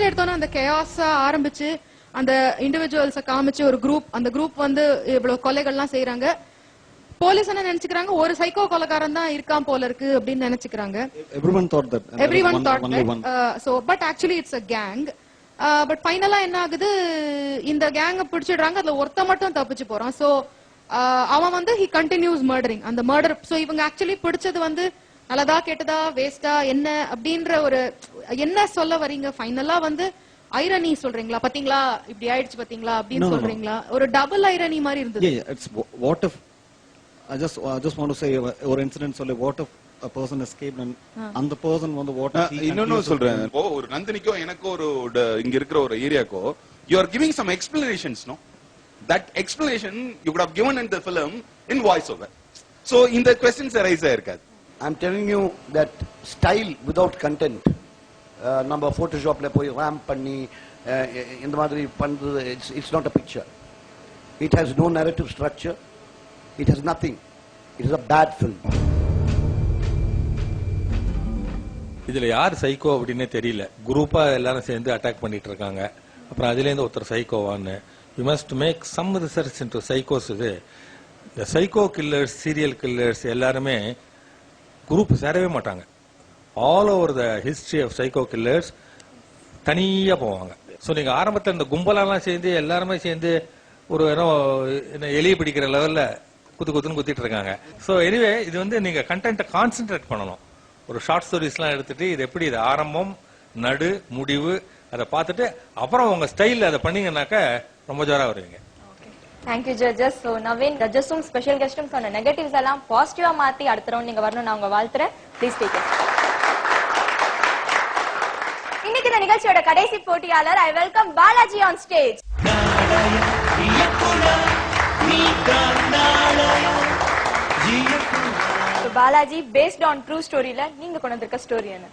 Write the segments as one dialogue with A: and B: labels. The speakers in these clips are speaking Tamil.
A: ஃபர்ஸ்ட் எடுத்தோன்னா அந்த கேயாஸா ஆரம்பிச்சு அந்த இண்டிவிஜுவல்ஸை காமிச்சு ஒரு குரூப், அந்த குரூப் வந்து இவ்வளவு கொலைகள்லாம் செய்யறாங்க. போலீஸ் என்ன நினைச்சுக்கிறாங்க, ஒரு சைக்கோ கொலைகாரன் தான் இருக்கான் போல இருக்கு அப்படின்னு நினைச்சுக்கிறாங்க. Everyone thought that. So but actually it's a gang. But ஃபைனலா என்ன ஆகுது, இந்த கேங்க பிடிச்சிடுறாங்க. அதுல ஒருத்த மட்டும் தப்பிச்சு போறான். சோ அவன் வந்து he continues murdering. அந்த மர்டர். சோ இவங்க ஆக்சுவலி பிடிச்சது வந்து நல்லதா கெட்டதா வேஸ்டா என்ன அப்படின்ற ஒரு என்ன சொல்ல வரீங்க ஃபைனலா வந்து ஐரனி சொல்றீங்களா, பாத்தீங்களா இப்படி ஆயிடுச்சு பாத்தீங்களா அப்படின்னு சொல்றீங்களா? ஒரு டபுள் ஐரனி மாதிரி இருந்தது.
B: What if I just want to say ஒரு இன்சிடென்ட் சொல்லி what if a person escaped and அந்த person வந்து what
C: இன்னொன்னு சொல்றேன். ஒரு நந்தினிக்கோ எனக்கோ ஒரு இங்க இருக்கிற ஒரு ஏரியாக்கோ you are giving some explanations, no? That explanation you could have given in the film in voice over. So in the questions arise இருக்காது.
D: I'm telling you that style without content, நம்ம போட்டோஷாப்ல போய் ரேம்ப் பண்ணி இந்த மாதிரி பண்றது, it's not a picture. It has no narrative structure. It has nothing. It is a bad film.
E: இதுல யார் சைக்கோ அப்படின்னே தெரியல. குரூப்பா எல்லாரும் சேர்ந்து அட்டாக் பண்ணிட்டு இருக்காங்க. அப்புறம் அதுல இருந்து ஒருத்தர் சைக்கோவான்னு. You must make some research into சைக்கோஸ். இது இந்த சைக்கோ கில்லர்ஸ், சீரியல் கில்லர்ஸ் எல்லாருமே குரூப் சேரவே மாட்டாங்க. All over the history of psycho killers தனியா போவாங்க. ஸோ நீங்க ஆரம்பத்தில் இந்த கும்பலெல்லாம் சேர்ந்து எல்லாருமே சேர்ந்து ஒரு எலியை பிடிக்கிற லெவல்ல குத்துன்னு குத்திட்டு இருக்காங்க. ஸோ எனிவே இது வந்து நீங்க கண்டென்ட்டை கான்சென்ட்ரேட் பண்ணணும். ஒரு ஷார்ட் ஸ்டோரிஸ்லாம் எடுத்துட்டு இது எப்படி இது ஆரம்பம் நடு முடிவு அதை பார்த்துட்டு அப்புறம் உங்க ஸ்டைல் அதை பண்ணீங்கன்னாக்க ரொம்ப ஜோரா வருவீங்க.
F: Thank you judges. So Naveen, judgesum special guestum சொன்ன நெகட்டிவ்ஸ் எல்லாம் பாசிட்டிவா மாத்தி அடுத்த ரவுண்ட் நீங்க வரணும் நான் உங்க வாழ்த்துறேன். Please take it. இன்னைக்கு இந்த நிகழ்ச்சியோட கடைசி போட்டியாளர் I welcome Balaji on stage. Balaji, based on true ஸ்டோரியில நீங்க கொண்டு வந்திருக்க ஸ்டோரி என்ன?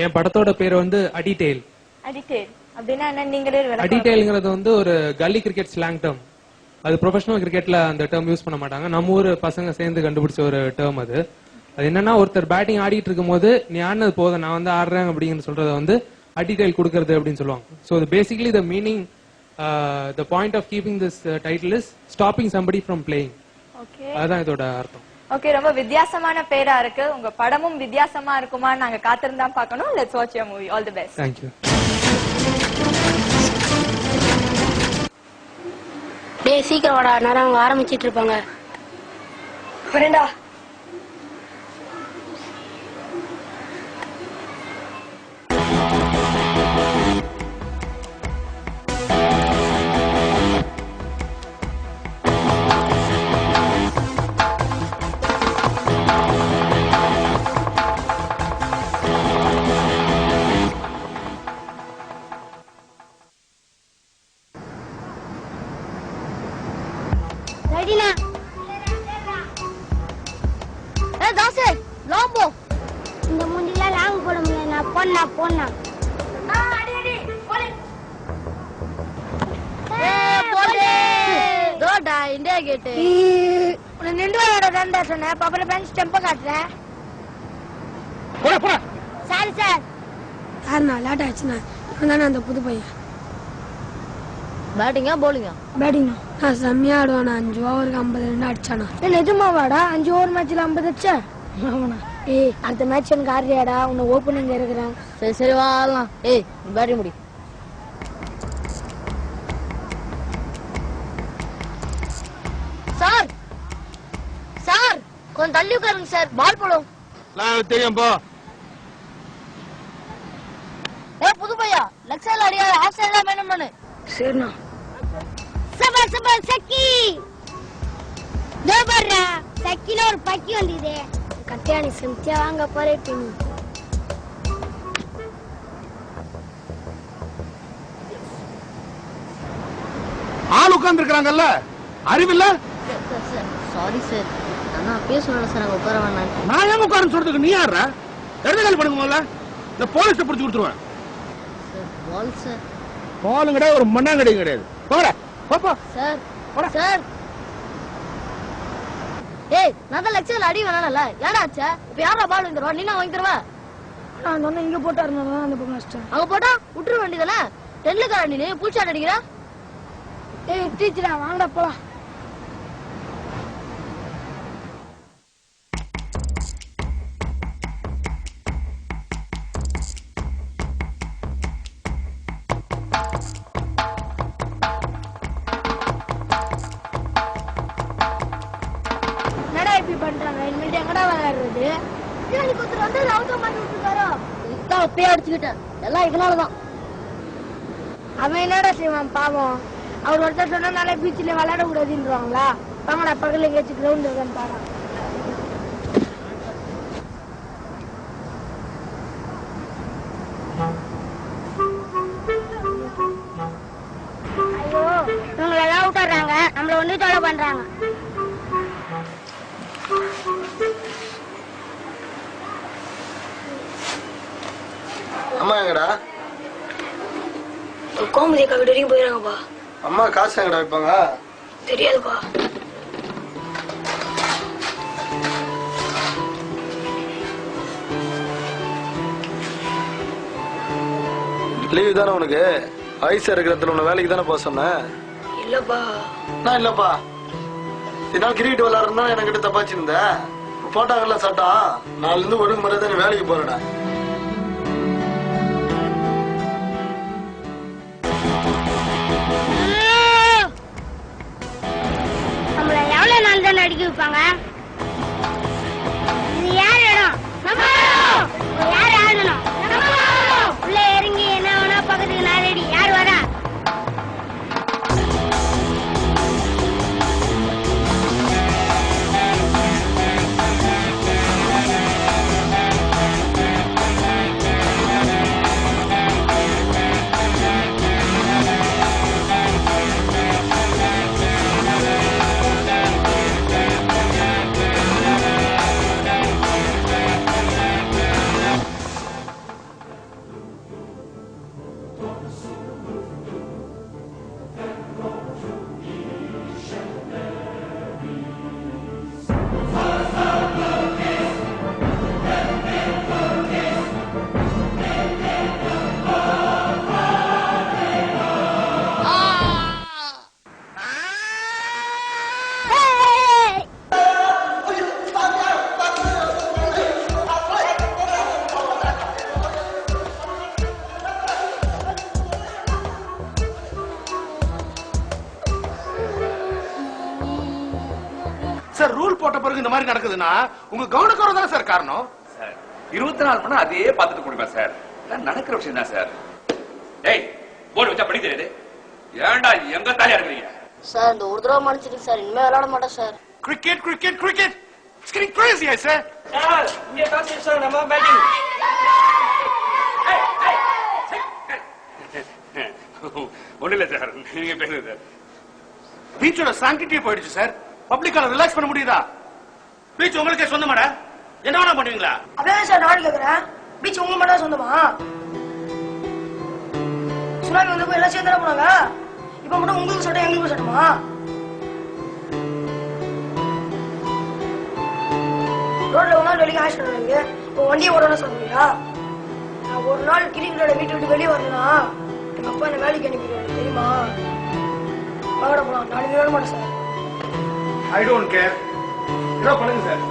G: என் படத்தோட பேர் வந்து அடிடெயில்.
F: அடிடெயில் அப்படின்னா என்ன? நீங்களே
G: அடிடெயில்ங்கிறது வந்து ஒரு கல்லி கிரிக்கெட் ஸ்லாங் டேர்ம். அது ப்ரொஃபஷனல் கிரிக்கெட்ல அந்த டேர்ம் யூஸ் பண்ண மாட்டாங்க. நம்ம ஊர் பசங்க சேர்ந்து கண்டுபிடிச்ச ஒரு டேர்ம் அது. அது என்னன்னா, ஒருத்தர் பேட்டிங் ஆடிட்டு இருக்கும் போது நீ ஆடினது போதும் நான் வந்து ஆடுறேன் அப்படின்னு சொல்றத வந்து அடிடெயில் கொடுக்கறது அப்படின்னு சொல்லுவாங்க. So basically the meaning, the point of keeping this title is stopping somebody from playing. அதுதான் இதோட அர்த்தம்.
F: ஓகே, ரொம்ப வித்தியாசமான பேரா இருக்கு. உங்க படமும் வித்தியாசமா இருக்குமா நாங்க காத்திருந்தா பார்க்கணும். Let's watch your movie. All the best.
G: Thank you.
H: டேய் சீக்கிரம் வாடா, நேரம் அவங்க ஆரம்பிச்சிட்டு இருப்பாங்க.
F: வரேன்டா.
H: இந்த முண்டில லாங் போட முடியல. நான் போனா போனா தோடா இந்தியா கேட்டு உன்னை நின்று வர ரெண்டா சொன்ன பாப்பா பெஞ்ச் டெம்போ காட்டுற.
I: போடா போடா.
H: Sorry sir.
J: யார் நான் லேட் ஆச்சுண்ணா. இவன் தானே அந்த புது பையன்.
H: பேட்டிங்கா போலிங்கா?
J: பேட்டிங். நான் செம்மையா ஆடுவானா. 5 ஓவருக்கு 50 ரன் அடிச்சானா. நிஜமாவாடா? 5 ஓவர் மேட்ச்ல 50 அடிச்சா? ஆமாண்ணா. ஏய், அந்த மேட்ச் எனக்கு ஆடுறியாடா? உன்னை ஓப்பனிங் இருக்கிறேன்.
H: சரி சரி வாடலாம். ஏய், பேட்டிங் முடி. சார் சார் கொஞ்சம் தள்ளி உட்காருங்க சார், பால் போடும்.
I: தெரியும் போ.
H: ஏ புது பையா, லெக் சைடுல அடியா, ஆஃப் சைடுல மெயின்டைன் பண்ணு.
J: சரிண்ணா.
H: சபர் சபர் சக்கி தேவரா சக்கில ஒரு பக்கி வந்ததே. கட்டியானி செம்தியா வாங்க போறே டீம்.
I: ஆள் உட்கார்ந்து இருக்காங்கல்ல, அறிவில்ல?
H: சாரி சார், நான் பேசணும் சார். அங்க உட்கார வேணாம்.
I: நான் ஏன் உட்காரன்னு சொல்றதுக்கு நீ யாரா? எடுத்துக்கால் பண்ணுங்க முதல்ல. இந்த போலீஸை பிடிச்சி கொடுத்துருவேன்.
H: பால் சார்.
I: பாலும் கிடையாது, ஒரு மண்ணாங்கடையும் கிடையாது. போடா பாப்பா.
H: Sir sir. ஏய், நான் தான் லெக்சர்ல அடி வேணாம்ல. ஏடா ஆச்சா? இப்ப யாரா பால் வாங்கி தருவா? நீ நான் வாங்கி தருவா?
J: நான் சொன்ன இங்க போட்டாருனா அந்த பக்கம் வச்சிட்டேன்.
H: அங்க போட்டா விட்டுற வேண்டியதானே? டெல்லுக்கார நீ புல்ஷாட் அடிக்கிறா?
J: ஏய் டீச்சரா வாங்கடா போலாம். என்னடா இப்படி பண்றாங்க? இனிமேல் எங்கடா விளையாடுறது?
H: எனக்கு ஒருத்தர் வந்து ரவுண்டா மாட்டி விட்டுருக்காரோ.
J: இதுதான் அப்பயே அடிச்சுக்கிட்டேன். எல்லாம் இதனாலதான். அவன் என்னடா செய்வான் பாவம். அவர் ஒருத்தர் சொன்னதுனால பீச்சில் விளையாட கூடாதுன்றாங்களா? வாங்கடா பக்கத்துல எங்கேயாச்சும் கிரவுண்ட் இருக்கான்னு பாடா. ஐயோ இவங்களை எல்லாம் விட்டுறாங்க, நம்மள ஒண்ணு தொலை பண்றாங்க.
K: அம்மா எங்கடா?
J: கோமதி அக்கா வீடு வரைக்கும் போயிடறாங்கப்பா.
K: அம்மா காசு எங்கடா வைப்பாங்க?
J: தெரியாதுப்பா.
K: லீவு தானே உனக்கு? வயசா இருக்கிறதுல உன்னை வேலைக்கு தானே போக சொன்னேன்.
J: இல்லப்பா.
K: நான் இல்லப்பா, இதனால கிரிக்கெட் விளையாடுறதுனா என்கிட்ட தப்பாச்சிருந்த போட்டாங்கல்ல சட்டம். நாலுல இருந்து ஒழுங்கு முறை தான் வேலைக்கு போறேடா.
J: நம்மள எவ்வளவு நாள் தானே அடிக்க வைப்பாங்க? இது யார் இடம்? நம்ம இடம். யார் ஆடணும்? நம்ம இடம். உள்ள இறங்கி என்ன வேணா பக்கத்துக்கு நாலடி. யார் வரா?
I: சார் ரூல் போட்ட பிறகு இந்த மாதிரி நடக்குதுன்னா உங்க கவனக்குறை தானே சார் காரணம்.
L: சார் 24 மணி அதே பார்த்துட்டு முடியுமா சார்? நடக்கிற விஷயம் தான் சார். டேய் போர்டு வச்சா படி தெரியுது. ஏன்டா எங்க தாலியா இருக்கிறீங்க?
J: சார் இந்த ஒரு தடவை மன்னிச்சிடுங்க சார். இனிமே விளையாட மாட்டேன் sir.
I: Cricket cricket cricket it's getting Crazy I say.
L: Sir இங்க டாஸ் சார் நம்ம பேட்டிங். ஒண்ணு இல்ல சார், நீங்க பேசுங்க சார்.
I: பீச்சோட சாங்கிட்டியே போயிடுச்சு சார். பப்ளிக்கால ரிலாக்ஸ் பண்ண முடியுதா? பீச் உங்களுக்கே சொந்தமாடா? என்ன வேணா பண்ணுவீங்களா?
J: அதான் சார் நான் கேக்குறேன். பீச் உங்க மட்டும் சொந்தமா? சுனாமி வந்தப்போ எல்லாம் சேர்ந்து போனாங்க. இப்ப மட்டும் உங்களுக்கு சட்டம் எங்களுக்கு சட்டமா? ரோட்ல ஒரு நாள் வெளியே ஆக்சிடென்ட் இருக்கு. இப்போ வண்டியை ஓடணும் சொல்றீங்களா? நான் ஒரு நாள் கிரிக்கெட்டோட வீட்டு விட்டு வெளியே வரணும்னா எங்க அப்பா என்ன வேலைக்கு அனுப்பிடுவாரு தெரியுமா? வாங்கட போலாம். நாளைக்கு விளையாட மாட்டேன் சார்.
I: I don't care. என்ன பண்ணுங்க சார்?